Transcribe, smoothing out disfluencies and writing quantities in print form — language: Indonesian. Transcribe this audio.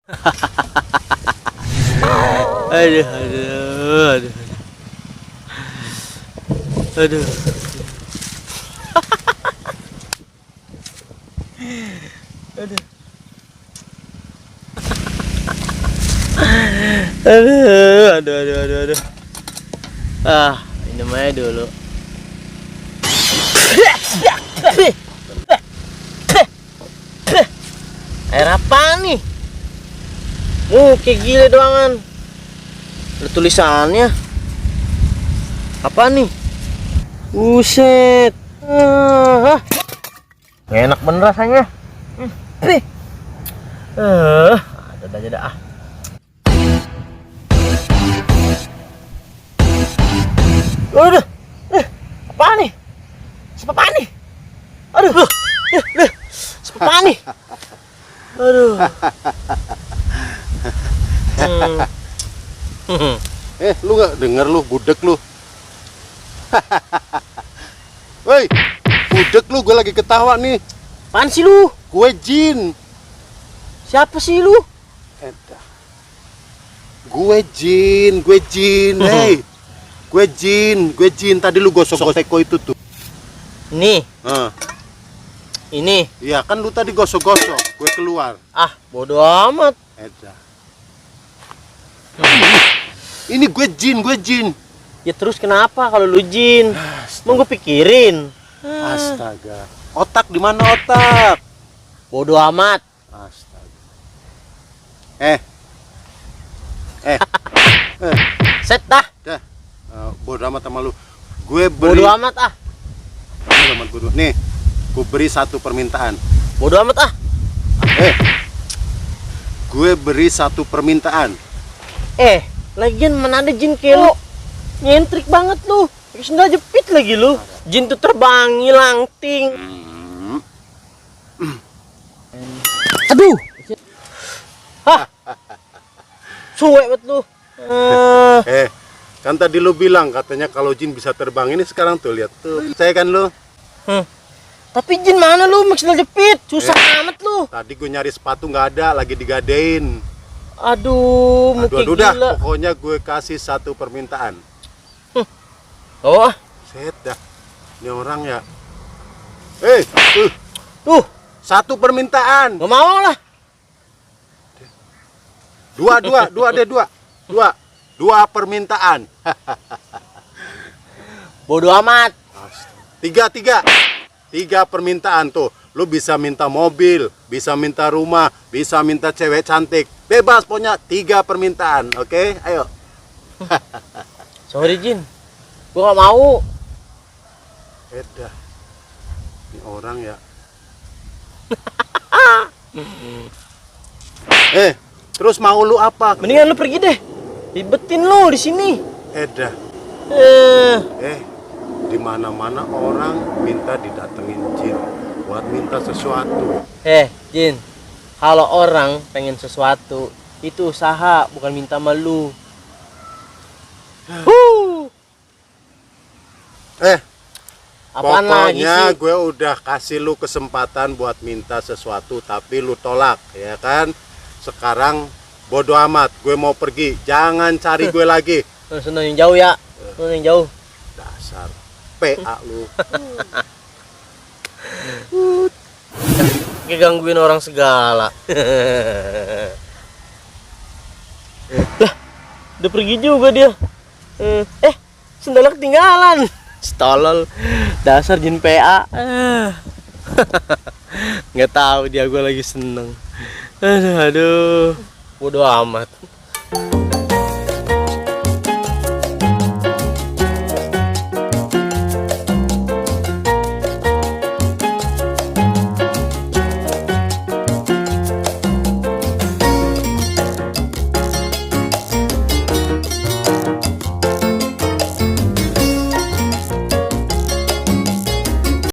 Aduh, aduh, aduh, aduh. Aduh. Aduh. Ah, minum aja dulu. Air apa nih? Kayak gila doangan. Ada tulisannya. Apa nih? Buset. Enak bener rasanya. Ada aja dah. Aduh. Apaan nih? Apaan nih? Aduh. Apaan nih? Aduh. Lu nggak denger lu, budek lu. Woi, budek lu, gue lagi ketawa nih. Apaan sih lu? Gue Jin. Siapa sih lu? Edah. Gue Jin. Hei. Gue Jin. Tadi lu gosok teko itu tuh. Nih. Ini. Iya kan lu tadi gosok-gosok, gue keluar. Ah, bodo amat. Edah. Ini gue Jin. Ya terus kenapa kalau lu Jin? Mau gue pikirin. Astaga. Otak di mana otak? Bodo amat. Astaga. Set dah. Dah. Bodo amat sama lu. Gue Bodo beri amat ah. Bodo amat bodo. Nih, gue beri satu permintaan. Bodo amat ah. Gue beri satu permintaan. Lagian mana ada Jin kayak lu. Nyentrik banget lu. Pakai sendal jepit lagi lu. Jin tuh terbang, ngilang, ting. Aduh. Suwe banget lu. Kan tadi lu bilang katanya kalau Jin bisa terbang. Ini sekarang tuh lihat tuh. Saya kan lu. Tapi Jin mana lu? Pakai sendal jepit. Susah amat lu. Tadi gue nyari sepatu nggak ada, lagi digadein. Aduh, Aduh dah. Pokoknya gue kasih satu permintaan. Oh, Set dah. Ini orang ya. tuh. Satu permintaan. Gak mau lah. Dua permintaan. Bodo amat. Tiga permintaan tuh. Lu bisa minta mobil, bisa minta rumah, bisa minta cewek cantik. Bebas pokoknya 3 permintaan. Oke? Ayo. Sorry Jin, gua gak mau. Edah. Ini orang ya. Terus mau lu apa? Mendingan lu pergi deh. Ribetin lu di sini. Edah. Di mana-mana orang minta didatengin Jin buat minta sesuatu. Jin, kalau orang pengen sesuatu itu usaha, bukan minta malu. Apaan lagi Pokoknya sih? gue udah kasih lu kesempatan buat minta sesuatu tapi lu tolak, ya kan? Sekarang bodo amat, gue mau pergi. Jangan cari gue lagi. Seneng yang jauh ya. Seneng yang jauh. Dasar PA lu. Ngegangguin orang segala. Lah, udah pergi juga dia. Sendalnya ketinggalan. Stolol. Dasar Jin PA. Nggak tahu dia, gue lagi seneng. Aduh. Bodo amat.